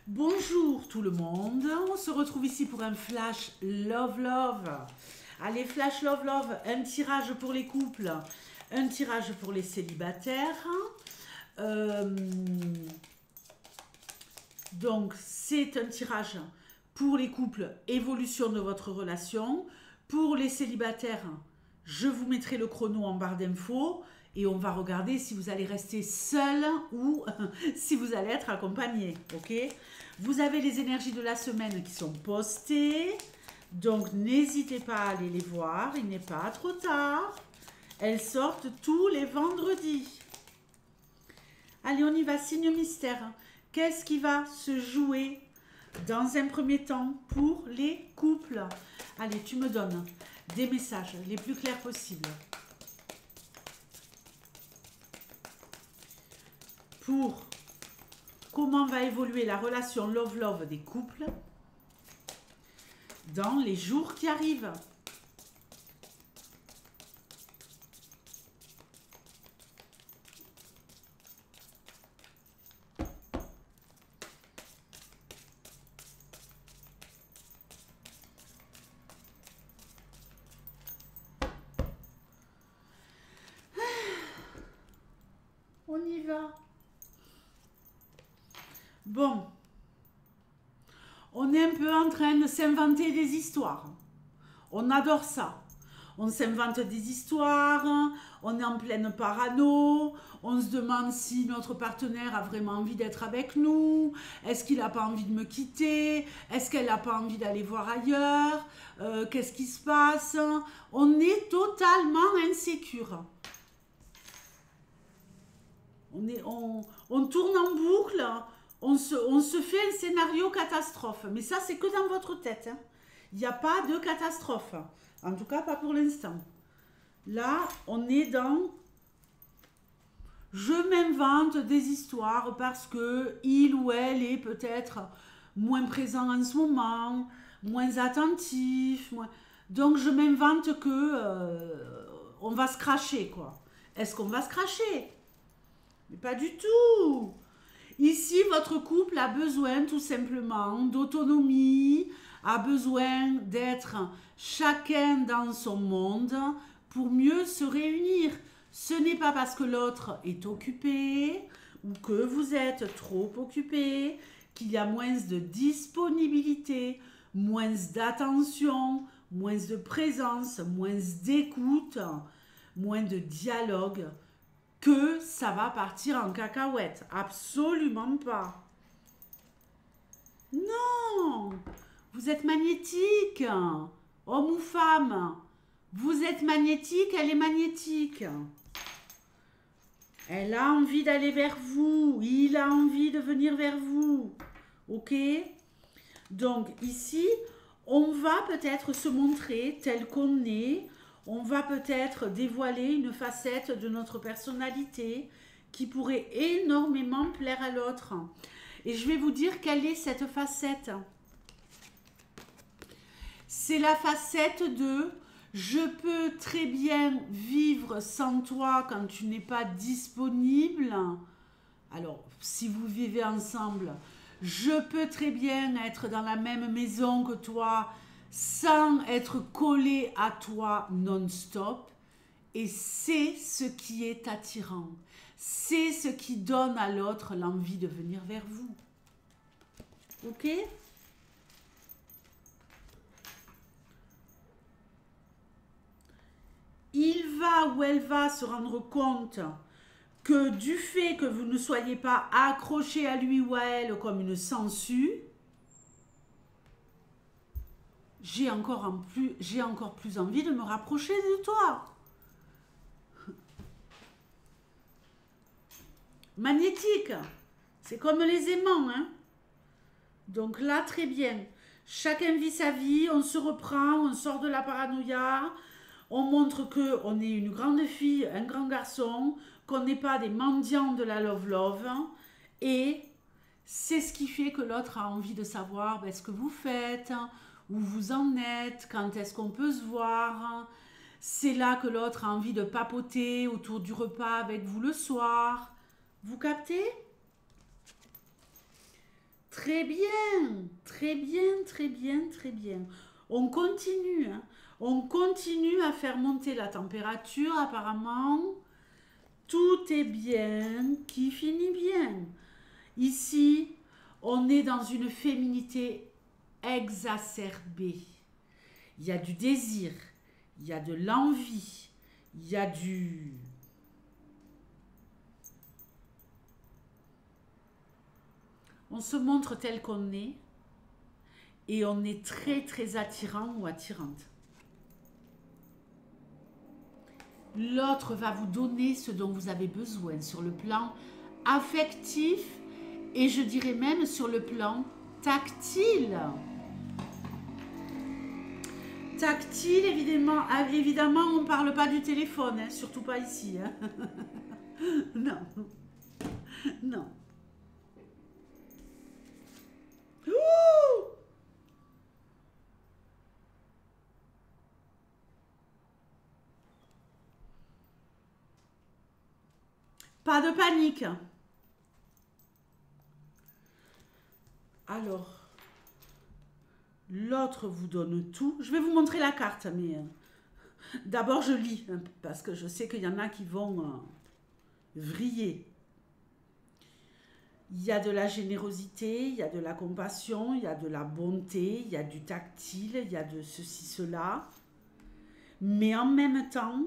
Bonjour tout le monde, on se retrouve ici pour un flash love love. Allez, flash love love, un tirage pour les couples, un tirage pour les célibataires. Donc c'est un tirage pour les couples, évolution de votre relation. Pour les célibataires, je vous mettrai le chrono en barre d'infos et on va regarder si vous allez rester seul ou si vous allez être accompagné. Ok? Vous avez les énergies de la semaine qui sont postées, donc n'hésitez pas à aller les voir, il n'est pas trop tard. Elles sortent tous les vendredis. Allez, on y va, signe mystère. Qu'est-ce qui va se jouer dans un premier temps pour les couples? Allez, tu me donnes des messages les plus clairs possibles. Pour comment va évoluer la relation love-love des couples dans les jours qui arrivent. On y va. Bon, on est un peu en train de s'inventer des histoires. On adore ça. On s'invente des histoires, on est en pleine parano, on se demande si notre partenaire a vraiment envie d'être avec nous, est-ce qu'il n'a pas envie de me quitter, est-ce qu'elle n'a pas envie d'aller voir ailleurs, qu'est-ce qui se passe? On est totalement insécure. On tourne en boucle, on se fait un scénario catastrophe. Mais ça, c'est que dans votre tête. Hein. Il n'y a pas de catastrophe. En tout cas, pas pour l'instant. Là, on est dans... Je m'invente des histoires parce que il ou elle est peut-être moins présent en ce moment, moins attentif. Donc, je m'invente que on va se cracher, quoi. Est-ce qu'on va se cracher? Mais pas du tout. Ici, votre couple a besoin tout simplement d'autonomie, a besoin d'être chacun dans son monde pour mieux se réunir. Ce n'est pas parce que l'autre est occupé ou que vous êtes trop occupé qu'il y a moins de disponibilité, moins d'attention, moins de présence, moins d'écoute, moins de dialogue, que ça va partir en cacahuète. Absolument pas. Non, vous êtes magnétique, homme ou femme. Vous êtes magnétique, elle est magnétique. Elle a envie d'aller vers vous, il a envie de venir vers vous. Ok? Donc ici, on va peut-être se montrer tel qu'on est. On va peut-être dévoiler une facette de notre personnalité qui pourrait énormément plaire à l'autre. Et je vais vous dire quelle est cette facette. C'est la facette de « je peux très bien vivre sans toi quand tu n'es pas disponible ». Alors, si vous vivez ensemble, je peux très bien être dans la même maison que toi sans être collé à toi non-stop. Et c'est ce qui est attirant. C'est ce qui donne à l'autre l'envie de venir vers vous. Ok? Il va ou elle va se rendre compte que du fait que vous ne soyez pas accroché à lui ou à elle comme une sangsue, j'ai encore plus envie de me rapprocher de toi. Magnétique, c'est comme les aimants, hein. Donc là, très bien. Chacun vit sa vie, on se reprend, on sort de la paranoïa, on montre qu'on est une grande fille, un grand garçon, qu'on n'est pas des mendiants de la love-love. Et c'est ce qui fait que l'autre a envie de savoir ce que vous faites, où vous en êtes, quand est-ce qu'on peut se voir. C'est là que l'autre a envie de papoter autour du repas avec vous le soir. Vous captez? Très bien, très bien, très bien, très bien. On continue, hein. On continue à faire monter la température apparemment. Tout est bien, qui finit bien. Ici, on est dans une féminité exacerbée. Il y a du désir, il y a de l'envie, il y a du... On se montre tel qu'on est et on est très très attirant ou attirante. L'autre va vous donner ce dont vous avez besoin sur le plan affectif et je dirais même sur le plan tactile. Tactile, évidemment, on ne parle pas du téléphone, hein, surtout pas ici. Hein. Non, non. Ouh! Pas de panique. Alors, l'autre vous donne tout. Je vais vous montrer la carte, mais d'abord je lis, hein, parce que je sais qu'il y en a qui vont vriller. Il y a de la générosité, il y a de la compassion, il y a de la bonté, il y a du tactile, il y a de ceci, cela. Mais en même temps,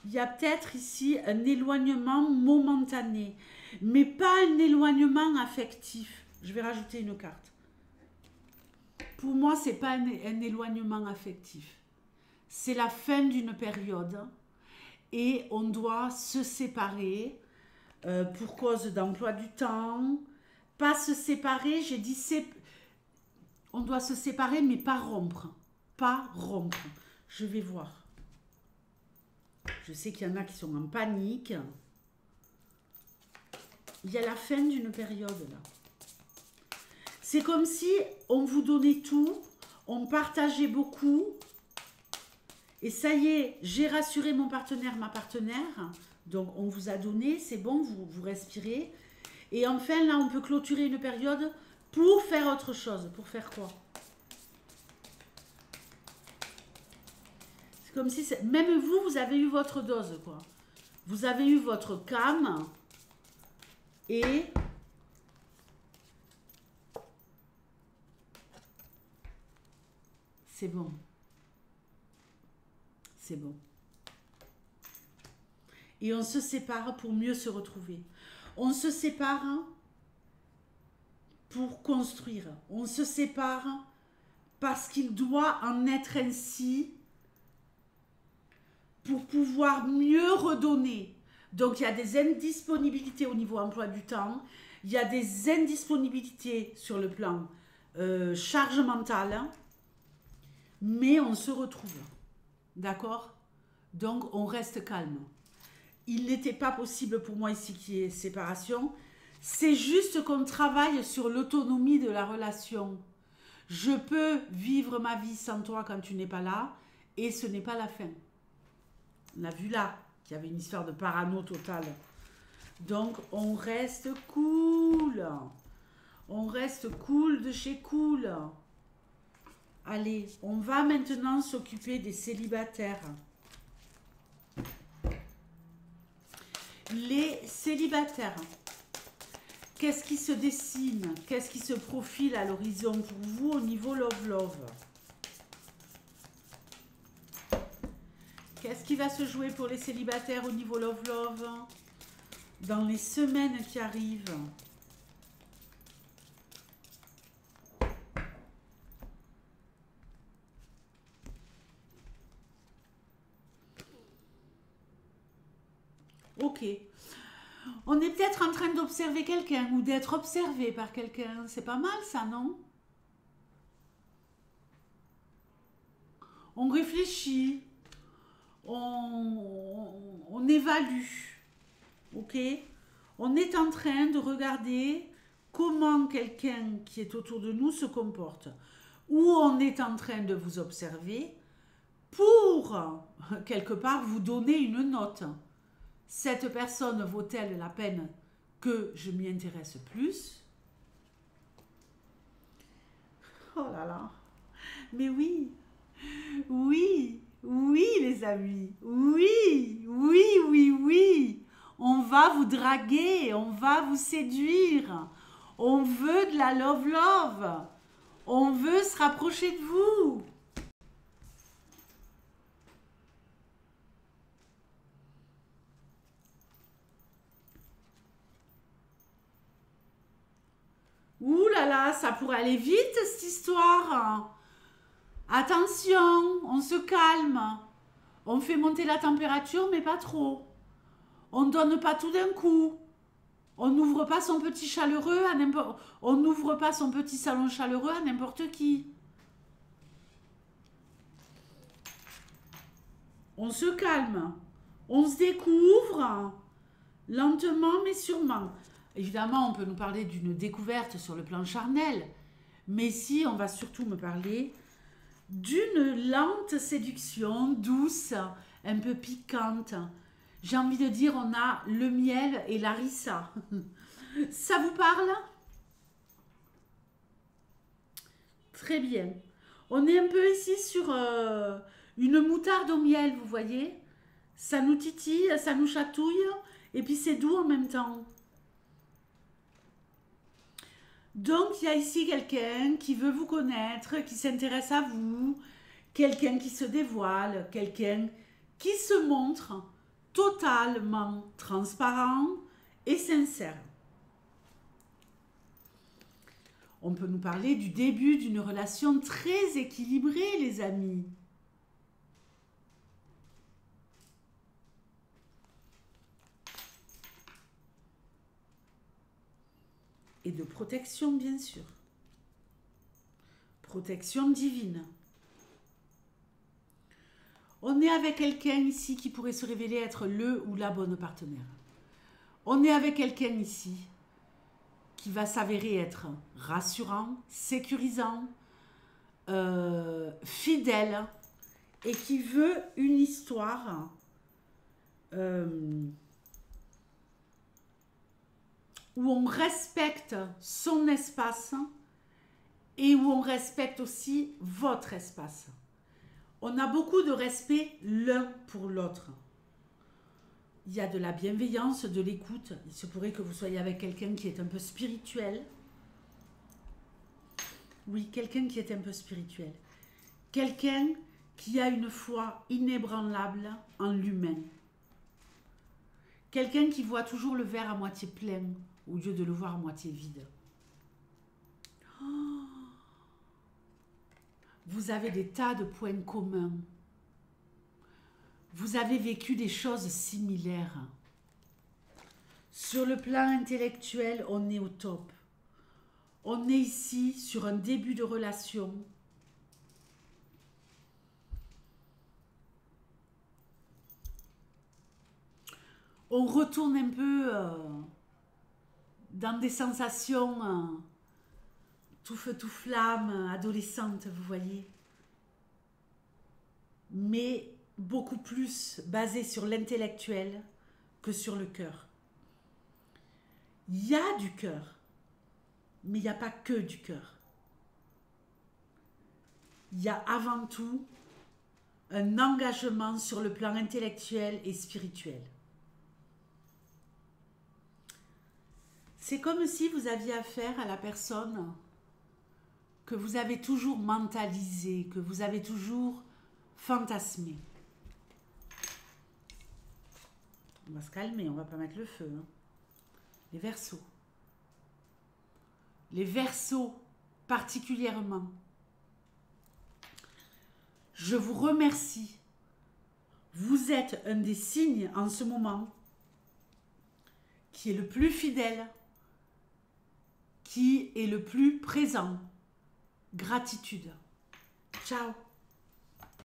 il y a peut-être ici un éloignement momentané, mais pas un éloignement affectif. Je vais rajouter une carte. Pour moi, ce n'est pas un éloignement affectif. C'est la fin d'une période et on doit se séparer pour cause d'emploi du temps. Pas se séparer, j'ai dit on doit se séparer, mais pas rompre. Pas rompre. Je vais voir. Je sais qu'il y en a qui sont en panique. Il y a la fin d'une période là. C'est comme si on vous donnait tout, on partageait beaucoup. Et ça y est, j'ai rassuré mon partenaire, ma partenaire. Donc on vous a donné, c'est bon, vous respirez. Et enfin là, on peut clôturer une période pour faire autre chose. Pour faire quoi? C'est comme si, même vous avez eu votre dose, quoi. Vous avez eu votre cam et... C'est bon. C'est bon. Et on se sépare pour mieux se retrouver. On se sépare pour construire. On se sépare parce qu'il doit en être ainsi pour pouvoir mieux redonner. Donc il y a des indisponibilités au niveau emploi du temps. Il y a des indisponibilités sur le plan charge mentale. Mais on se retrouve. D'accord? Donc, on reste calme. Il n'était pas possible pour moi ici qu'il y ait séparation. C'est juste qu'on travaille sur l'autonomie de la relation. Je peux vivre ma vie sans toi quand tu n'es pas là. Et ce n'est pas la fin. On a vu là qu'il y avait une histoire de parano totale. Donc, on reste cool. On reste cool de chez cool. Allez, on va maintenant s'occuper des célibataires. Les célibataires, qu'est-ce qui se dessine? Qu'est-ce qui se profile à l'horizon pour vous au niveau love-love? Qu'est-ce qui va se jouer pour les célibataires au niveau love-love dans les semaines qui arrivent? Ok. On est peut-être en train d'observer quelqu'un ou d'être observé par quelqu'un. C'est pas mal ça, non? On réfléchit. On évalue. Ok? On est en train de regarder comment quelqu'un qui est autour de nous se comporte. Ou on est en train de vous observer, pour, quelque part, vous donner une note. Cette personne vaut-elle la peine que je m'y intéresse plus? Oh là là. Mais oui, oui, oui les amis, oui, oui, oui, oui. On va vous draguer, on va vous séduire. On veut de la love. On veut se rapprocher de vous. Ouh là là, ça pourrait aller vite cette histoire. Attention, on se calme. On fait monter la température, mais pas trop. On ne donne pas tout d'un coup. On n'ouvre pas son petit chaleureux à n'importe. On n'ouvre pas son petit salon chaleureux à n'importe qui. On se calme. On se découvre lentement mais sûrement. Évidemment, on peut nous parler d'une découverte sur le plan charnel. Mais ici, on va surtout me parler d'une lente séduction, douce, un peu piquante. J'ai envie de dire, on a le miel et la harissa. Ça vous parle? Très bien. On est un peu ici sur une moutarde au miel, vous voyez? Ça nous titille, ça nous chatouille, et puis c'est doux en même temps. Donc, il y a ici quelqu'un qui veut vous connaître, qui s'intéresse à vous, quelqu'un qui se dévoile, quelqu'un qui se montre totalement transparent et sincère. On peut nous parler du début d'une relation très équilibrée, les amis. Et de protection, bien sûr. Protection divine. On est avec quelqu'un ici qui pourrait se révéler être le ou la bonne partenaire. On est avec quelqu'un ici qui va s'avérer être rassurant, sécurisant, fidèle et qui veut une histoire où on respecte son espace et où on respecte aussi votre espace. On a beaucoup de respect l'un pour l'autre. Il y a de la bienveillance, de l'écoute. Il se pourrait que vous soyez avec quelqu'un qui est un peu spirituel. Oui, quelqu'un qui est un peu spirituel. Quelqu'un qui a une foi inébranlable en l'humain. Quelqu'un qui voit toujours le verre à moitié plein au lieu de le voir à moitié vide. Oh, vous avez des tas de points communs. Vous avez vécu des choses similaires. Sur le plan intellectuel, on est au top. On est ici sur un début de relation. On retourne un peu dans des sensations tout feu, tout flamme, adolescentes, vous voyez. Mais beaucoup plus basées sur l'intellectuel que sur le cœur. Il y a du cœur, mais il n'y a pas que du cœur. Il y a avant tout un engagement sur le plan intellectuel et spirituel. C'est comme si vous aviez affaire à la personne que vous avez toujours mentalisée, que vous avez toujours fantasmée. On va se calmer, on ne va pas mettre le feu. Hein. Les Verseaux. Les Verseaux particulièrement. Je vous remercie. Vous êtes un des signes en ce moment qui est le plus fidèle, qui est le plus présent. Gratitude. Ciao.